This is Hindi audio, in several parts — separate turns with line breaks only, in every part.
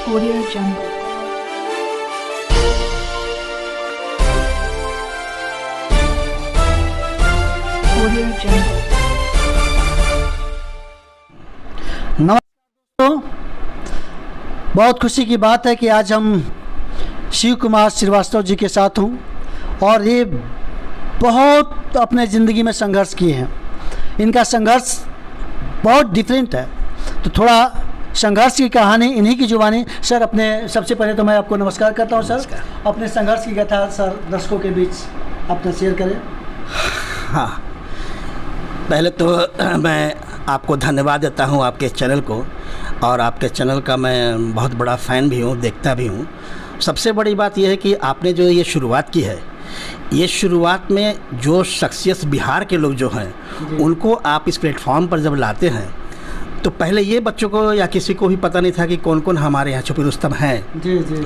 Audio Jungle. Audio Jungle.
नमस्कार दोस्तों, बहुत खुशी की बात है कि आज हम शिव कुमार श्रीवास्तव जी के साथ हूँ और ये बहुत अपने ज़िंदगी में संघर्ष किए हैं। इनका संघर्ष बहुत डिफरेंट है, तो थोड़ा संघर्ष की कहानी इन्हीं की जुबानी। सर, अपने सबसे पहले तो मैं आपको नमस्कार करता हूँ। सर, अपने संघर्ष की कथा सर दर्शकों के बीच अपना शेयर करें।
हाँ, पहले तो मैं आपको धन्यवाद देता हूँ आपके चैनल को, और आपके चैनल का मैं बहुत बड़ा फ़ैन भी हूँ, देखता भी हूँ। सबसे बड़ी बात यह है कि आपने जो ये शुरुआत की है, ये शुरुआत में जो शख्सियत बिहार के लोग जो हैं उनको आप इस प्लेटफॉर्म पर जब लाते हैं, तो पहले ये बच्चों को या किसी को भी पता नहीं था कि कौन कौन हमारे यहाँ छुपी रुस्तम हैं।
जी जी।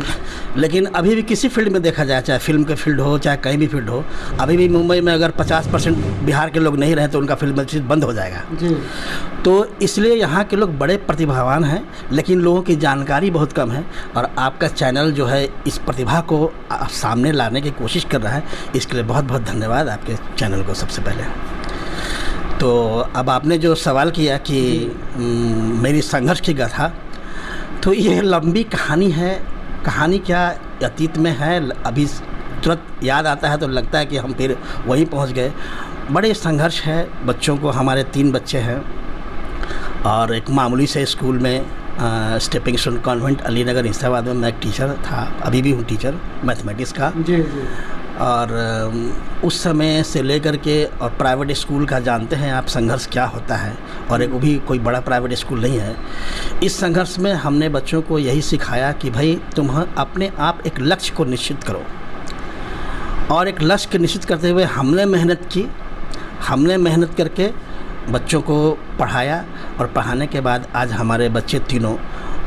लेकिन अभी भी किसी फील्ड में देखा जाए, चाहे फिल्म के फील्ड हो चाहे कहीं भी फील्ड हो, अभी भी मुंबई में अगर 50% बिहार के लोग नहीं रहे तो उनका फिल्म इंडस्ट्री बंद हो जाएगा।
जी।
तो इसलिए यहाँ के लोग बड़े प्रतिभावान हैं, लेकिन लोगों की जानकारी बहुत कम है, और आपका चैनल जो है इस प्रतिभा को सामने लाने की कोशिश कर रहा है। इसके लिए बहुत बहुत धन्यवाद आपके चैनल को सबसे पहले। तो अब आपने जो सवाल किया कि मेरी संघर्ष की गाथा, तो ये लंबी कहानी है। कहानी क्या अतीत में है, अभी तुरंत याद आता है तो लगता है कि हम फिर वहीं पहुंच गए। बड़े संघर्ष है बच्चों को। हमारे 3 बच्चे हैं और एक मामूली से स्कूल में stepping stone convent Alinagar Islamabad में मैं एक टीचर था, अभी भी हूँ टीचर मैथमेटिक्स का।
जी जी।
और उस समय से लेकर के, और प्राइवेट स्कूल का जानते हैं आप संघर्ष क्या होता है, और एक वो भी कोई बड़ा प्राइवेट स्कूल नहीं है। इस संघर्ष में हमने बच्चों को यही सिखाया कि भाई तुम अपने आप एक लक्ष्य को निश्चित करो, और एक लक्ष्य को निश्चित करते हुए हमने मेहनत की। हमने मेहनत करके बच्चों को पढ़ाया, और पढ़ाने के बाद आज हमारे बच्चे तीनों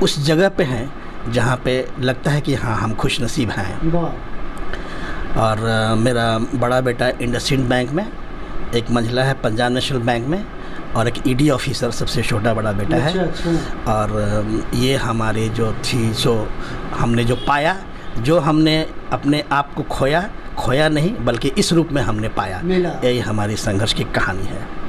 उस जगह पे हैं जहाँ पे लगता है कि हाँ हम खुश नसीब हैं। और मेरा बड़ा बेटा इंडसइंड बैंक में, एक मंझला है पंजाब नेशनल बैंक में, और एक ईडी ऑफिसर सबसे छोटा बड़ा बेटा है।
अच्छा।
और ये हमारे जो थी, जो हमने जो पाया, जो हमने अपने आप को खोया नहीं बल्कि इस रूप में हमने पाया, यही हमारी संघर्ष की कहानी है।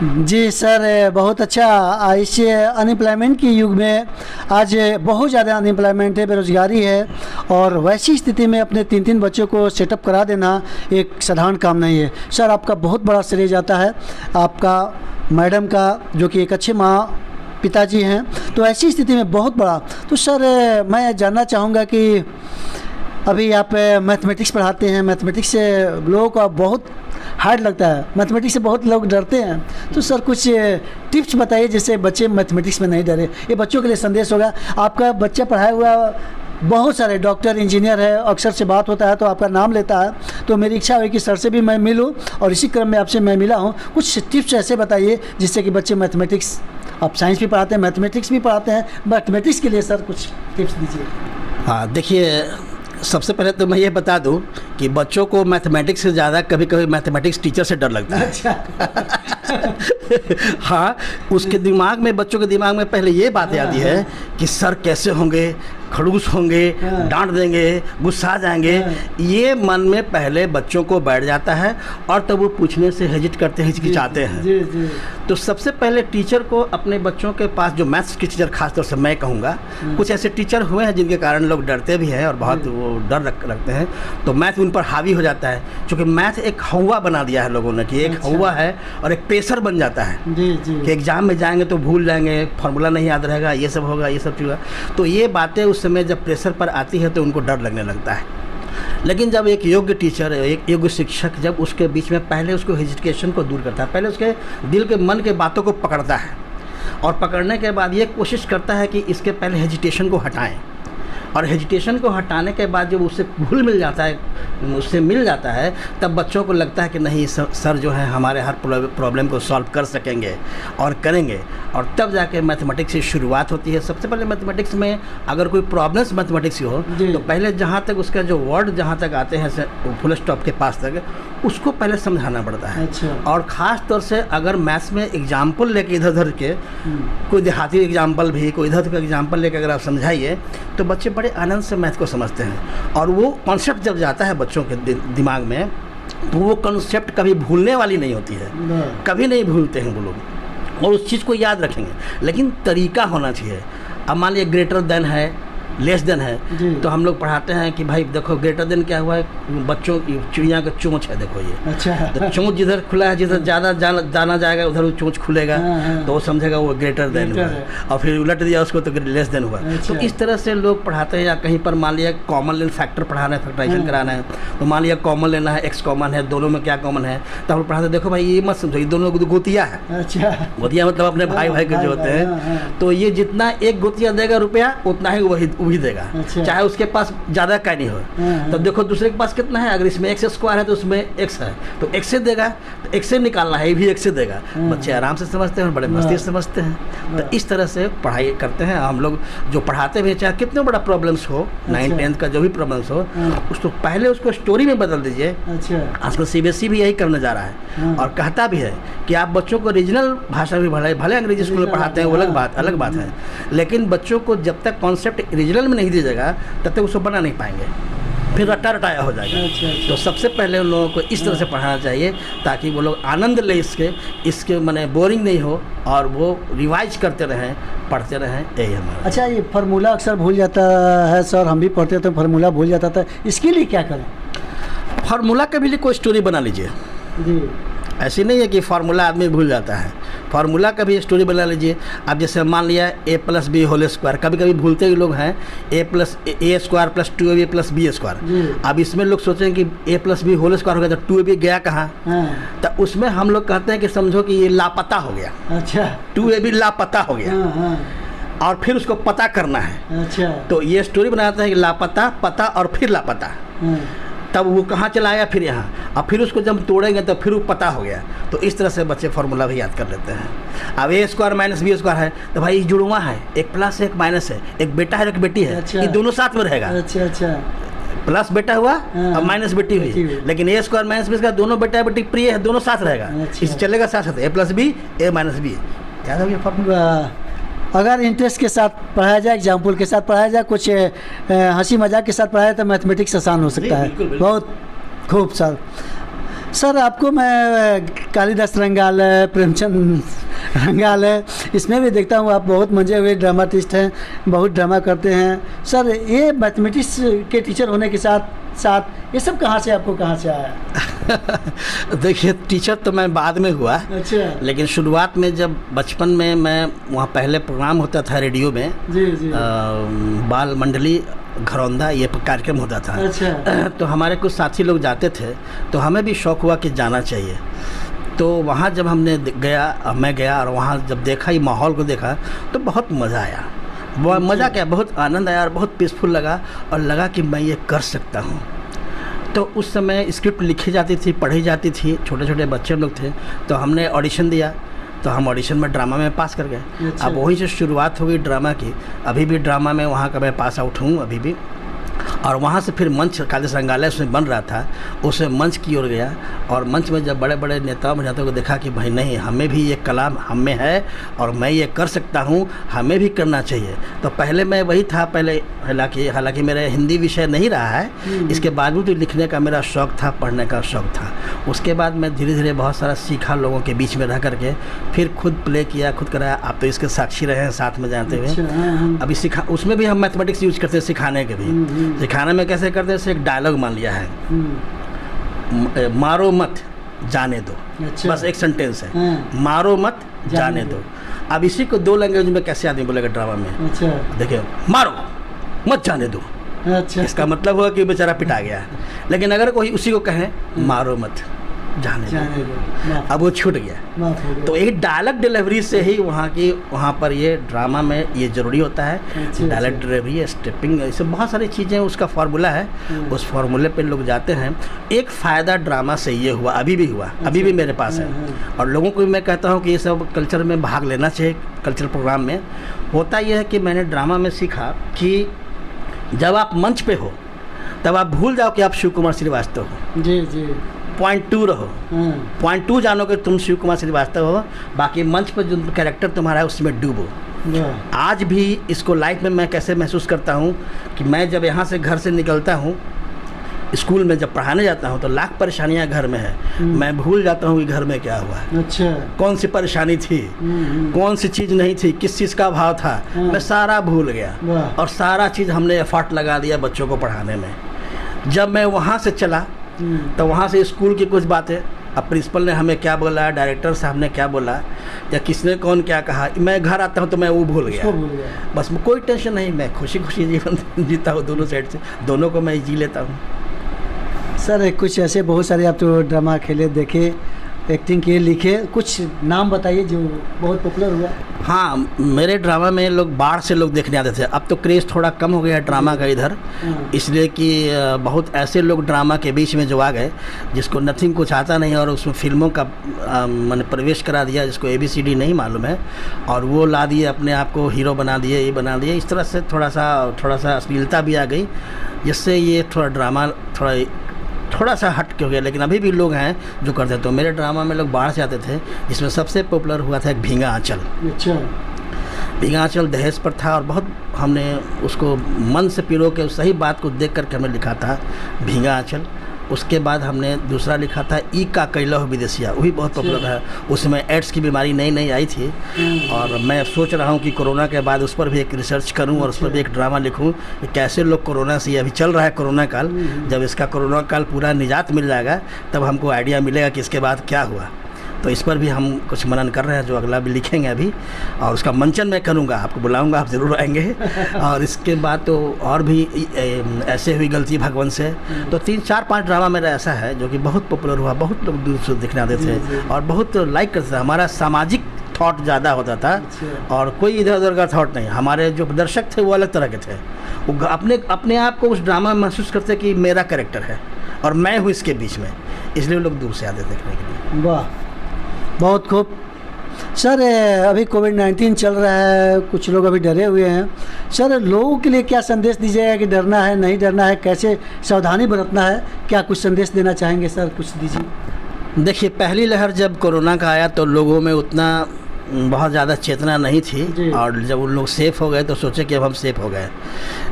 जी सर, बहुत अच्छा। इस अनएम्प्लॉयमेंट के युग में आज बहुत ज़्यादा अनएम्प्लॉयमेंट है, बेरोज़गारी है, और वैसी स्थिति में अपने 3 बच्चों को सेटअप करा देना एक साधारण काम नहीं है। सर, आपका बहुत बड़ा श्रेय जाता है आपका, मैडम का, जो कि एक अच्छे माँ पिताजी हैं। तो ऐसी स्थिति में बहुत बड़ा। तो सर, मैं जानना चाहूँगा कि अभी आप मैथमेटिक्स पढ़ाते हैं। मैथमेटिक्स से लोगों का बहुत हार्ड लगता है, मैथमेटिक्स से बहुत लोग डरते हैं। तो सर, कुछ टिप्स बताइए जिससे बच्चे मैथमेटिक्स में नहीं डरे। ये बच्चों के लिए संदेश होगा। आपका बच्चा पढ़ाया हुआ बहुत सारे डॉक्टर इंजीनियर है, अक्सर से बात होता है तो आपका नाम लेता है। तो मेरी इच्छा हुई कि सर से भी मैं मिलूं, और इसी क्रम में आपसे मैं मिला हूं। कुछ टिप्स ऐसे बताइए जिससे कि बच्चे मैथमेटिक्स, आप साइंस भी पढ़ाते हैं, मैथमेटिक्स भी पढ़ाते हैं, मैथमेटिक्स के लिए सर कुछ टिप्स दीजिए।
हाँ, देखिए, सबसे पहले तो मैं ये बता दूं कि बच्चों को मैथमेटिक्स से ज़्यादा कभी कभी मैथमेटिक्स टीचर से डर लगता है।
अच्छा।
हाँ, उसके दिमाग में, बच्चों के दिमाग में पहले ये बात आती है कि सर कैसे होंगे, खड़ूस होंगे, डांट देंगे, गुस्सा आ जाएंगे। ये मन में पहले बच्चों को बैठ जाता है, और तब वो पूछने से हेजिट करते हैं, हिचकिचाते हैं।
जी जी। तो
सबसे पहले टीचर को अपने बच्चों के पास, जो मैथ्स के टीचर खासतौर से मैं कहूँगा, कुछ ऐसे टीचर हुए हैं जिनके कारण लोग डरते भी हैं और बहुत वो डर रखते हैं, तो मैथ उन पर हावी हो जाता है। क्योंकि मैथ एक हवा बना दिया है लोगों ने, कि एक हवा है और एक प्रेशर बन जाता है।
जी जी।
कि एग्ज़ाम में जाएंगे तो भूल जाएंगे, फार्मूला नहीं याद रहेगा, ये सब होगा, ये सब चीज़। तो ये बातें उस समय जब प्रेशर पर आती है तो उनको डर लगने लगता है। लेकिन जब एक योग्य टीचर, एक योग्य शिक्षक जब उसके बीच में पहले उसको हेजिटेशन को दूर करता है, पहले उसके दिल के मन के बातों को पकड़ता है, और पकड़ने के बाद ये कोशिश करता है कि इसके पहले हेजिटेशन को हटाएं, और हेजिटेशन को हटाने के बाद जब उससे घुल मिल जाता है, उससे मिल जाता है, तब बच्चों को लगता है कि नहीं सर जो है हमारे हर प्रॉब्लम को सॉल्व कर सकेंगे और करेंगे, और तब जाके मैथमेटिक्स की शुरुआत होती है। सबसे पहले मैथमेटिक्स में अगर कोई प्रॉब्लम्स मैथमेटिक्स की हो तो पहले जहाँ तक उसका जो वर्ड जहाँ तक आते हैं फुल स्टॉप के पास तक, उसको पहले समझाना पड़ता है। और ख़ास तौर से अगर मैथ्स में एग्जाम्पल लेके इधर उधर के, कोई देहाती एग्जाम्पल भी, कोई इधर का एग्जाम्पल लेके अगर आप समझाइए तो बच्चे बड़े आनंद से मैथ को समझते हैं। और वो कॉन्सेप्ट जब जाता है बच्चों के दिमाग में, तो वो कॉन्सेप्ट कभी भूलने वाली नहीं होती है, कभी नहीं भूलते हैं वो लोग, और उस चीज़ को याद रखेंगे। लेकिन तरीका होना चाहिए। अब मान लिया ग्रेटर देन है, लेस देन है, तो हम लोग पढ़ाते हैं कि भाई देखो ग्रेटर देन क्या हुआ है, बच्चों की चिड़िया का चोंच है, देखो ये। अच्छा। तो चोंच जिधर खुला है, जिधर ज़्यादा जाना जाएगा उधर वो चोंच खुलेगा। तो वो समझेगा वो ग्रेटर देन हुआ, और फिर उलट दिया उसको तो लेस देन हुआ। तो इस तरह से लोग पढ़ाते हैं। या कहीं पर मान लिया कॉमन लेन फैक्टर पढ़ाना है, फैक्टराइजेशन कराना है, तो मान लिया कॉमन लेना है, एक्स कॉमन है, दोनों में क्या कॉमन है, तो हम लोग पढ़ाते देखो भाई ये मत समझो, ये दोनों गोतिया है। अच्छा। गोतिया मतलब अपने भाई भाई के जो होते हैं, तो ये जितना एक गोतिया देगा रुपया उतना ही वही देगा, चाहे उसके पास ज़्यादा का नहीं हो। तो देखो दूसरे के पास कितना है, अगर इसमें एक्स स्क्वायर है तो उसमें एक्स है, तो एक्स से देगा, तो एक्स से निकालना है, ये भी एक्स से देगा। बच्चे आराम से समझते हैं और बड़े मस्ती से समझते हैं। तो इस तरह से पढ़ाई करते हैं हम लोग। जो पढ़ाते भी, चाहे कितने बड़ा प्रॉब्लम्स हो, 9th 10th का जो भी प्रॉब्लम्स हो, उसको पहले उसको स्टोरी में बदल दीजिए। आजकल CBSE भी यही करने जा रहा है, और कहता भी है कि आप बच्चों को रीजनल भाषा भी भले अंग्रेजी स्कूल में पढ़ाते हैं, वो अलग बात है, लेकिन बच्चों को जब तक कॉन्सेप्ट रीजनल में नहीं दीजिएगा तब तक उसको बना नहीं पाएंगे, फिर रटाया हो जाएगा। तो सबसे पहले उन लोगों को इस तरह से पढ़ाना चाहिए ताकि वो लोग आनंद ले इसके माने बोरिंग नहीं हो, और वो रिवाइज करते रहें, पढ़ते रहें, यही हमारा।
अच्छा, ये फार्मूला अक्सर भूल जाता है सर, हम भी पढ़ते तो फार्मूला भूल जाता था, इसके लिए क्या करें?
फार्मूला के भी लिए कोई स्टोरी बना लीजिए जी। ऐसी नहीं है कि फार्मूला आदमी भूल जाता है, फार्मूला का भी स्टोरी बना लीजिए। अब जैसे मान लिया a+b होल स्क्वायर, कभी कभी भूलते ही लोग हैं, a square plus 2ab + b square. अब इसमें लोग सोचें कि a+b होल स्क्वायर हो गया तो 2ab गया कहाँ? तो उसमें हम लोग कहते हैं कि समझो कि ये लापता हो गया। अच्छा। 2ab लापता हो गया, और फिर उसको पता करना है। अच्छा। तो ये स्टोरी बनाते हैं कि लापता, पता और फिर लापता, तब वो कहाँ चला गया, फिर यहाँ, और फिर उसको जब तोड़ेंगे तो फिर वो पता हो गया। तो इस तरह से बच्चे फार्मूला भी याद कर लेते हैं। अब a स्क्वायर - b स्क्वायर है तो भाई जुड़वा है, एक प्लस एक माइनस है, एक बेटा है एक बेटी है। अच्छा। ये दोनों साथ में रहेगा। अच्छा। प्लस बेटा हुआ और माइनस बेटी हुई, लेकिन a स्क्वायर - b स्क्वायर दोनों बेटा बेटी प्रिय है, दोनों साथ रहेगा। अच्छा। इस चलेगा साथ साथ, a+b a - b, याद हो गया फार्मूला।
अगर इंटरेस्ट के साथ पढ़ाया जाए, एग्जाम्पल के साथ पढ़ाया जाए, कुछ हंसी मजाक के साथ पढ़ाया तो मैथमेटिक्स आसान हो सकता है। बिल्कुल। बहुत खूब सर आपको मैं कालिदास रंगालय, प्रेमचंद रंगालय, इसमें भी देखता हूँ आप बहुत मंजे हुए ड्रामाटिस्ट हैं, बहुत ड्रामा करते हैं। सर ये मैथमेटिक्स के टीचर होने के साथ ये सब कहाँ से आया?
देखिए, टीचर तो मैं बाद में हुआ। अच्छा। लेकिन शुरुआत में जब बचपन में मैं वहाँ पहले प्रोग्राम होता था रेडियो में, जी। बाल मंडली घरौंदा ये कार्यक्रम होता था। अच्छा। तो हमारे कुछ साथी लोग जाते थे, तो हमें भी शौक़ हुआ कि जाना चाहिए। तो वहाँ जब मैं गया और वहाँ जब देखा, ये माहौल को देखा, तो बहुत मज़ा आया। मज़ा क्या, बहुत आनंद आया और बहुत पीसफुल लगा, और लगा कि मैं ये कर सकता हूँ। तो उस समय स्क्रिप्ट लिखी जाती थी, पढ़ी जाती थी, छोटे छोटे बच्चे लोग थे, तो हमने ऑडिशन दिया, तो हम ऑडिशन में ड्रामा में पास कर गए। अच्छा। अब वहीं से शुरुआत हो गई ड्रामा की। अभी भी ड्रामा में वहाँ का मैं पास आउट हूँ अभी भी। और वहाँ से फिर मंच कालिदास रंगालय उसमें बन रहा था, उसमें मंच की ओर गया, और मंच में जब बड़े बड़े नेताओं को देखा कि भाई नहीं, हमें भी ये कला हम में है और मैं ये कर सकता हूँ, हमें भी करना चाहिए। तो पहले मैं वही था, पहले हालांकि मेरा हिंदी विषय नहीं रहा है, इसके बावजूद लिखने का मेरा शौक़ था, पढ़ने का शौक़ था। उसके बाद मैं धीरे धीरे बहुत सारा सीखा लोगों के बीच में रह करके, फिर खुद प्ले किया, खुद कराया। आप तो इसके साक्षी रहे हैं साथ में जानते हुए। अभी उसमें भी हम मैथमेटिक्स यूज करते हैं सिखाने के भी। सिखाने में कैसे करते हैं, एक डायलॉग मान लिया है, मारो मत जाने दो। अच्छा। बस एक सेंटेंस है, मारो मत जाने दो। अब इसी को 2 लैंग्वेज में कैसे आदमी बोलेगा ड्रामा में? अच्छा। देखिए, मारो मत जाने दो। अच्छा। इसका मतलब हुआ कि बेचारा पिटा गया। लेकिन अगर कोई उसी को कहे मारो मत, जाने
जाने
दो।
दो, माफ
अब वो छूट गया।
माफ हो गया।
तो एक डायलॉग डिलीवरी से ही वहाँ पर ये ड्रामा में ये ज़रूरी होता है।
अच्छा,
डायलॉग
अच्छा।
डिलीवरी, स्टेपिंग, ऐसे बहुत सारी चीज़ें उसका फार्मूला है। उस फार्मूले पे लोग जाते हैं। एक फ़ायदा ड्रामा से ये हुआ, अभी भी हुआ, अभी भी मेरे पास है। और लोगों को भी मैं कहता हूँ कि ये सब कल्चर में भाग लेना चाहिए। कल्चर प्रोग्राम में होता यह है कि मैंने ड्रामा में सीखा कि जब आप मंच पे हो तब आप भूल जाओ कि आप शिव कुमार श्रीवास्तव हो।
जी जी।
पॉइंट 2 रहो।
हाँ,
पॉइंट 2 जानो कि तुम शिव कुमार श्रीवास्तव हो। बाकी मंच पर जो कैरेक्टर तुम्हारा है उसमें डूबो।
वाह,
आज भी इसको लाइफ में मैं कैसे महसूस करता हूँ कि मैं जब यहाँ से घर से निकलता हूँ, स्कूल में जब पढ़ाने जाता हूँ तो लाख परेशानियाँ घर में है। मैं भूल जाता हूँ कि घर में क्या हुआ है,
अच्छा।
कौन सी परेशानी थी, कौन सी चीज़ नहीं थी, किस चीज़ का अभाव था, मैं सारा भूल गया।
वाह।
और सारा चीज़ हमने एफर्ट लगा दिया बच्चों को पढ़ाने में। जब मैं वहाँ से चला तो वहाँ से स्कूल की कुछ बातें, अब प्रिंसिपल ने हमें क्या बोला, डायरेक्टर साहब ने क्या बोला, या किसने कौन क्या कहा, मैं घर आता हूँ तो मैं वो भूल
उसको
गया।
भूल गया।
बस कोई टेंशन नहीं, मैं खुशी खुशी जीवन जीता हूँ। दोनों साइड से दोनों को मैं जी लेता हूँ।
सर कुछ ऐसे बहुत सारे आप तो ड्रामा खेले, देखे, एक्टिंग किए, लिखे, कुछ नाम बताइए जो बहुत पॉपुलर हुआ।
हाँ, मेरे ड्रामा में लोग बाहर से लोग देखने आते थे। अब तो क्रेज़ थोड़ा कम हो गया है ड्रामा का इधर, इसलिए कि बहुत ऐसे लोग ड्रामा के बीच में जो आ गए जिसको नथिंग कुछ आता नहीं और उसमें फिल्मों का मैंने प्रवेश करा दिया, जिसको ABCD नहीं मालूम है, और वो ला दिए, अपने आप को हीरो बना दिए, ये बना दिए। इस तरह से थोड़ा सा अश्लीलता भी आ गई, जिससे ये थोड़ा ड्रामा थोड़ा सा हट के हो गया। लेकिन अभी भी लोग हैं जो करते थे। तो मेरे ड्रामा में लोग बाहर से आते थे, जिसमें सबसे पॉपुलर हुआ था एक भींगा आंचल।
अच्छा।
भींगा आंचल दहेज पर था और बहुत हमने उसको मन से पिरो के सही बात को देख करके हमने लिखा था भींगा आंचल। उसके बाद हमने दूसरा लिखा था ई का कैलह विदेशिया, वही बहुत पॉपुलर है। उसमें एड्स की बीमारी नई नई आई थी और मैं सोच रहा हूँ कि कोरोना के बाद उस पर भी एक रिसर्च करूँ और उस पर भी एक ड्रामा लिखूँ कि कैसे लोग कोरोना से, अभी चल रहा है कोरोना काल, जब इसका कोरोना काल पूरा निजात मिल जाएगा तब हमको आइडिया मिलेगा कि इसके बाद क्या हुआ। तो इस पर भी हम कुछ मनन कर रहे हैं, जो अगला भी लिखेंगे अभी, और उसका मंचन मैं करूँगा, आपको बुलाऊंगा, आप ज़रूर आएंगे। और इसके बाद तो और भी ऐसे हुई गलती भगवान से, तो 3-4-5 ड्रामा मेरा ऐसा है जो कि बहुत पॉपुलर हुआ, बहुत लोग दूर से देखने आते थे और बहुत लाइक करते थे। हमारा सामाजिक थॉट ज़्यादा होता था और कोई इधर उधर का थॉट नहीं। हमारे जो दर्शक थे वो अलग तरह के थे, वो अपने आप को उस ड्रामा में महसूस करते कि मेरा कैरेक्टर है और मैं हूँ इसके बीच में, इसलिए लोग दूर से आते देखने के लिए।
वाह, बहुत खूब। सर अभी कोविड-19 चल रहा है, कुछ लोग अभी डरे हुए हैं। सर लोगों के लिए क्या संदेश दीजिएगा कि डरना है, नहीं डरना है, कैसे सावधानी बरतना है, क्या कुछ संदेश देना चाहेंगे सर? कुछ दीजिए।
देखिए, पहली लहर जब कोरोना का आया तो लोगों में उतना बहुत ज़्यादा चेतना नहीं थी और जब उन लोग सेफ़ हो गए तो सोचे कि अब हम सेफ़ हो गए।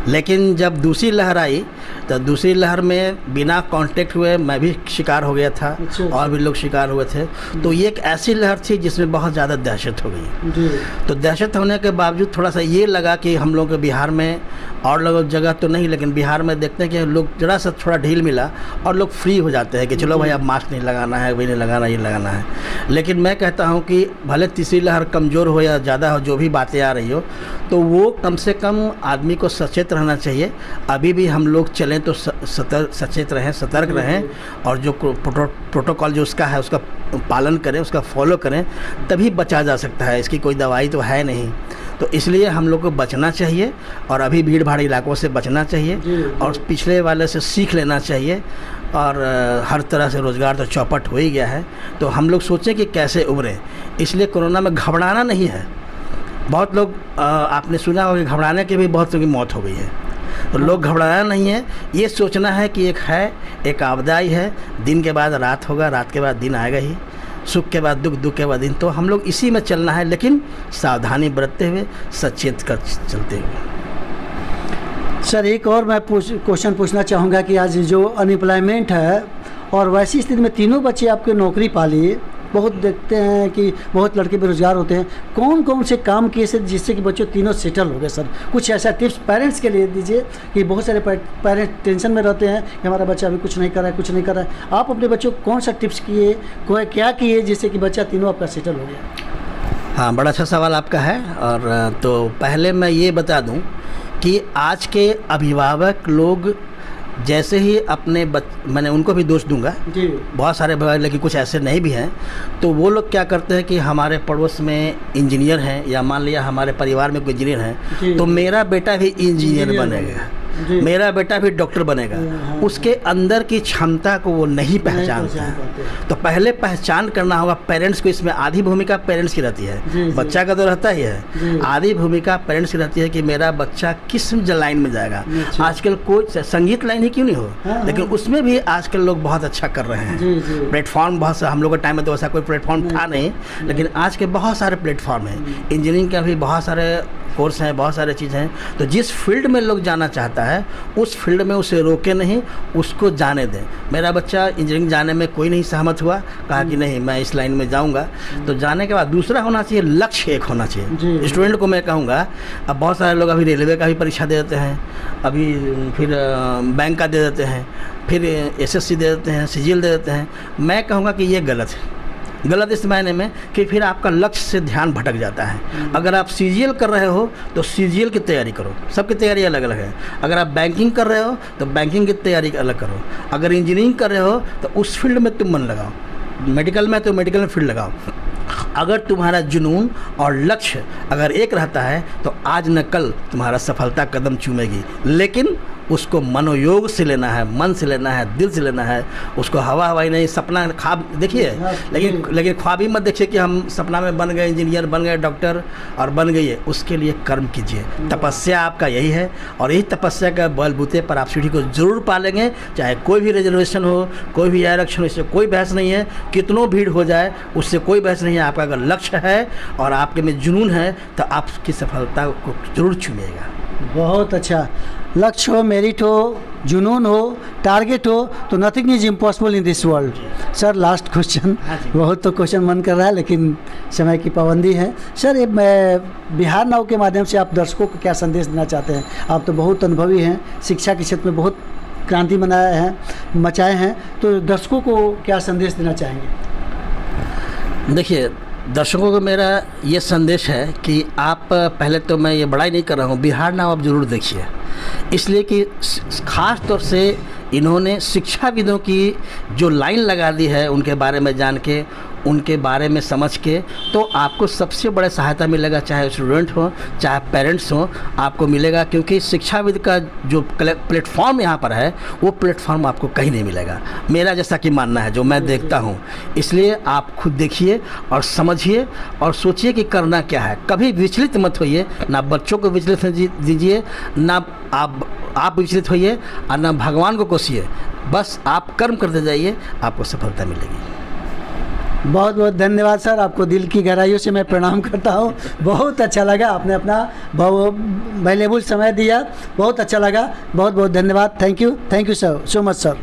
लेकिन जब दूसरी लहर आई तो दूसरी लहर में बिना कांटेक्ट हुए मैं भी शिकार हो गया था और भी लोग शिकार हुए थे। तो ये एक ऐसी लहर थी जिसमें बहुत ज़्यादा दहशत हो गई। तो दहशत होने के बावजूद थोड़ा सा ये लगा कि हम लोग के बिहार में, और लोग जगह तो नहीं लेकिन बिहार में देखते हैं कि लोग जरा सा थोड़ा ढील मिला और लोग फ्री हो जाते हैं कि चलो भाई अब मास्क नहीं लगाना है, वही नहीं लगाना, ये लगाना है। लेकिन मैं कहता हूँ कि भले तीसरी लहर कमज़ोर हो या ज़्यादा हो, जो भी बातें आ रही हो, तो वो कम से कम आदमी को सचेत रहना चाहिए। अभी भी हम लोग चलें तो सचेत रहें, सतर्क रहें और जो प्रोटोकॉल जो उसका है उसका पालन करें, उसका फॉलो करें, तभी बचा जा सकता है। इसकी कोई दवाई तो है नहीं, तो इसलिए हम लोग को बचना चाहिए और अभी भीड़ भाड़ इलाकों से बचना चाहिए और पिछले वाले से सीख लेना चाहिए। और हर तरह से रोज़गार तो चौपट हो ही गया है, तो हम लोग सोचें कि कैसे उभरें। इसलिए कोरोना में घबराना नहीं है। बहुत लोग आपने सुना होगा कि घबराने के भी बहुत लोगों की मौत हो गई है। तो लोग घबराना नहीं है, ये सोचना है कि एक आपदा ही है, दिन के बाद रात होगा, रात के बाद दिन आएगा ही, सुख के बाद दुख, दुख के बाद दिन। तो हम लोग इसी में चलना है, लेकिन सावधानी बरतते हुए, सचेत कर चलते हुए।
सर एक और मैं क्वेश्चन पूछना चाहूँगा कि आज जो अनएम्प्लॉयमेंट है और वैसी स्थिति में तीनों बच्चे आपके नौकरी पाली, बहुत देखते हैं कि बहुत लड़के बेरोजगार होते हैं, कौन कौन से काम किए सर जिससे कि बच्चों तीनों सेटल हो गए? सर कुछ ऐसा टिप्स पेरेंट्स के लिए दीजिए कि बहुत सारे पेरेंट्स टेंशन में रहते हैं कि हमारा बच्चा अभी कुछ नहीं कर रहा है, कुछ नहीं कर रहा है। आप अपने बच्चों को कौन सा टिप्स किए, क्या किए जिससे कि बच्चा तीनों आपका सेटल हो गया?
हाँ, बड़ा अच्छा सवाल आपका है। और तो पहले मैं ये बता दूं कि आज के अभिभावक लोग जैसे ही अपने मैंने उनको भी दोष दूंगा,
जी
बहुत सारे भाई लेकिन कुछ ऐसे नहीं भी हैं, तो वो लोग क्या करते हैं कि हमारे पड़ोस में इंजीनियर हैं या मान लिया हमारे परिवार में कोई इंजीनियर है तो मेरा बेटा भी इंजीनियर बनेगा, मेरा बेटा भी डॉक्टर बनेगा। उसके अंदर की क्षमता को वो नहीं पहचानता है। तो पहले पहचान करना होगा पेरेंट्स को। इसमें आधी भूमिका पेरेंट्स की रहती है, बच्चा का तो रहता ही है, आधी भूमिका पेरेंट्स की रहती है कि मेरा बच्चा किस लाइन में जाएगा। आजकल कोई संगीत लाइन ही क्यों नहीं हो, लेकिन उसमें भी आजकल लोग बहुत अच्छा कर रहे हैं। प्लेटफॉर्म बहुत सा, हम लोग के टाइम में तो ऐसा कोई प्लेटफॉर्म था नहीं, लेकिन आज के बहुत सारे प्लेटफॉर्म हैं। इंजीनियरिंग का भी बहुत सारे कोर्स हैं, बहुत सारे चीज़ हैं। तो जिस फील्ड में लोग जाना चाहता है उस फील्ड में उसे रोके नहीं, उसको जाने दें। मेरा बच्चा इंजीनियरिंग जाने में कोई नहीं सहमत हुआ, कहा कि नहीं मैं इस लाइन में जाऊंगा। तो जाने के बाद दूसरा होना चाहिए, लक्ष्य एक होना चाहिए। स्टूडेंट को मैं कहूँगा, अब बहुत सारे लोग अभी रेलवे का भी परीक्षा दे देते हैं, अभी फिर बैंक का दे देते हैं, फिर SSC दे देते हैं, CGL दे देते हैं। मैं कहूँगा कि ये गलत है। गलत इस मायने में कि फिर आपका लक्ष्य से ध्यान भटक जाता है। अगर आप CGL कर रहे हो तो CGL की तैयारी करो, सबकी तैयारी अलग अलग है। अगर आप बैंकिंग कर रहे हो तो बैंकिंग की तैयारी अलग करो। अगर इंजीनियरिंग कर रहे हो तो उस फील्ड में तुम मन लगाओ। मेडिकल में तो मेडिकल में फील्ड लगाओ। अगर तुम्हारा जुनून और लक्ष्य अगर एक रहता है तो आज न कल तुम्हारा सफलता कदम चूमेगी। लेकिन उसको मनोयोग से लेना है, मन से लेना है, दिल से लेना है। उसको हवाई नहीं, सपना ख्वाब देखिए, लेकिन ख्वाब ही मत देखिए कि हम सपना में बन गए इंजीनियर, बन गए डॉक्टर और बन गई है। उसके लिए कर्म कीजिए। तपस्या आपका यही है और यही तपस्या के बलबूते पर आप सीढ़ी को ज़रूर पालेंगे। चाहे कोई भी रिजर्वेशन हो, कोई भी आरक्षण हो, इससे कोई बहस नहीं है। कितनों भीड़ हो जाए उससे कोई बहस नहीं है। आपका अगर लक्ष्य है और आपके में जुनून है तो आपकी सफलता को जरूर चुमेगा।
बहुत अच्छा। लक्ष्य हो, मेरिट हो, जुनून हो, टारगेट हो तो nothing is impossible in this world. Sir last question, बहुत तो क्वेश्चन मन कर रहा है लेकिन समय की पाबंदी है। सर ये बिहार नाउ के माध्यम से आप दर्शकों को क्या संदेश देना चाहते हैं? आप तो बहुत अनुभवी हैं, शिक्षा के क्षेत्र में बहुत क्रांति मचाए हैं, तो दर्शकों को क्या संदेश देना चाहेंगे?
देखिए, दर्शकों को मेरा ये संदेश है कि आप पहले तो मैं ये बड़ाई नहीं कर रहा हूँ, बिहार नाउ आप ज़रूर देखिए। इसलिए कि ख़ास तौर से इन्होंने शिक्षाविदों की जो लाइन लगा दी है उनके बारे में जान के, उनके बारे में समझ के, तो आपको सबसे बड़ा सहायता मिलेगा। चाहे स्टूडेंट हो, चाहे पेरेंट्स हो, आपको मिलेगा। क्योंकि शिक्षाविद का जो प्लेटफॉर्म यहाँ पर है वो प्लेटफॉर्म आपको कहीं नहीं मिलेगा, मेरा जैसा कि मानना है, जो मैं देखता हूँ। इसलिए आप खुद देखिए और समझिए और सोचिए कि करना क्या है। कभी विचलित मत होइए, ना बच्चों को विचलित दीजिए, ना आप विचलित होइए और ना भगवान को कोसिए। बस आप कर्म करते जाइए, आपको सफलता मिलेगी।
बहुत बहुत धन्यवाद सर, आपको दिल की गहराइयों से मैं प्रणाम करता हूँ। बहुत अच्छा लगा, आपने अपना वैल्यूएबल समय दिया, बहुत अच्छा लगा। बहुत बहुत धन्यवाद। Thank you sir, so much sir.